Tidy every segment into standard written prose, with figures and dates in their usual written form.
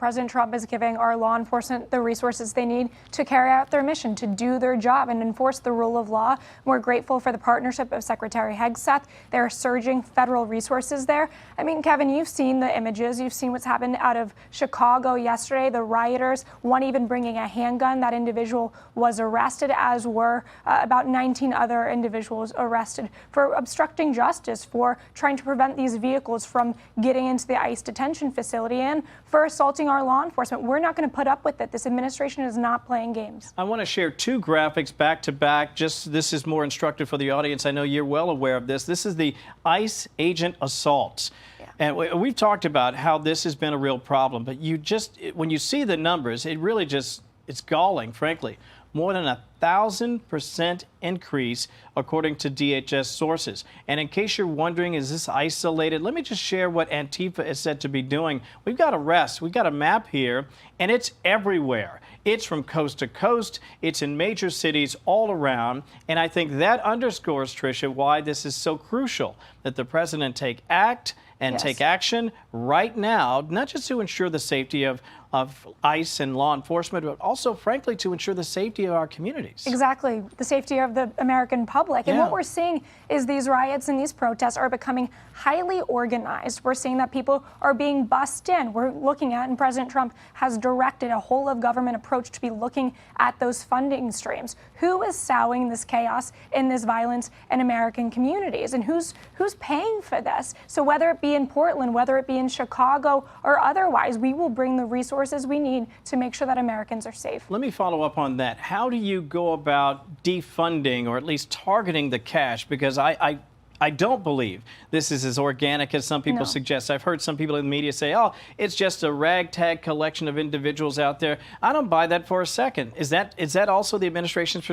President Trump is giving our law enforcement the resources they need to carry out their mission, to do their job and enforce the rule of law. We're grateful for the partnership of Secretary Asst. There are surging federal resources there. I mean, Kevin, you've seen the images. You've seen what's happened out of Chicago yesterday. The rioters, one even bringing a handgun. That individual was arrested, as were about 19 other individuals arrested for obstructing justice, for trying to prevent these vehicles from getting into the ICE detention facility, and for assaulting our law enforcement. We're not going to put up with it. This administration is not playing games. I want to share two graphics back to back. This is more instructive for the audience. I know you're well aware of this. This is the ICE agent assaults. Yeah. And we've talked about how this has been a real problem, but when you see the numbers, it's galling, frankly. More than 1,000% increase, according to DHS sources. And in case you're wondering, is this isolated? Let me just share what Antifa is said to be doing. We've got arrests. We've got a map here, and it's everywhere. It's from coast to coast. It's in major cities all around. And I think that underscores, Tricia, why this is so crucial that the president take action right now, not just to ensure the safety of ICE and law enforcement, but also, frankly, to ensure the safety of our communities. Exactly, the safety of the American public. And what we're seeing is these riots and these protests are becoming highly organized. We're seeing that people are being bussed in. We're looking at, and President Trump has directed a whole of government approach to be looking at those funding streams. Who is sowing this chaos and this violence in American communities? And who's paying for this? So whether it be in Portland, whether it be in Chicago or otherwise, we will bring the resources we need to make sure that Americans are safe. Let me follow up on that. How do you go about defunding, or at least targeting the cash? Because I don't believe this is as organic as some people suggest. I've heard some people in the media say, oh, it's just a ragtag collection of individuals out there. I don't buy that for a second. Is that also the administration's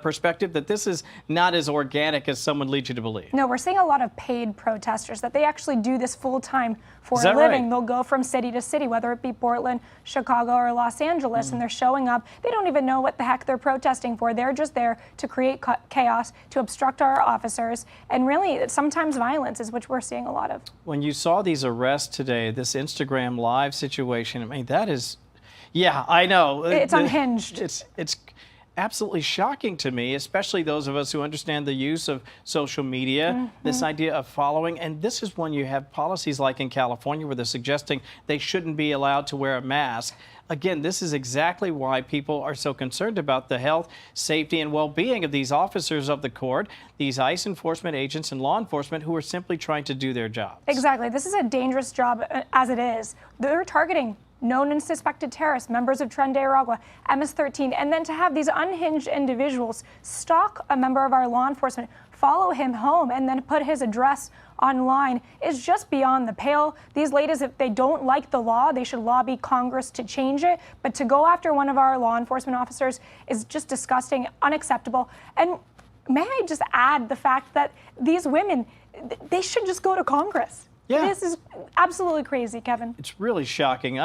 perspective, that this is not as organic as someone leads you to believe? No, we're seeing a lot of paid protesters, that they actually do this full time for a living. Right? They'll go from city to city, whether it be Portland, Chicago, or Los Angeles, and they're showing up. They don't even know what the heck they're protesting for. They're just there to create chaos, to obstruct our officers, and really sometimes violence is what we're seeing a lot of. When you saw these arrests today, this Instagram Live situation, I mean, that is, yeah, I know. It's unhinged. It's absolutely shocking to me, especially those of us who understand the use of social media, this idea of following. And this is when you have policies like in California where they're suggesting they shouldn't be allowed to wear a mask. Again, this is exactly why people are so concerned about the health, safety, and well-being of these officers of the court, these ICE enforcement agents and law enforcement who are simply trying to do their jobs. Exactly. This is a dangerous job as it is. They're targeting known and suspected terrorists, members of Tren de Aragua, MS-13, and then to have these unhinged individuals stalk a member of our law enforcement, follow him home, and then put his address online is just beyond the pale. These ladies, if they don't like the law, they should lobby Congress to change it. But to go after one of our law enforcement officers is just disgusting, unacceptable. And may I just add the fact that these women, they should just go to Congress. Yeah. This is absolutely crazy, Kevin. It's really shocking.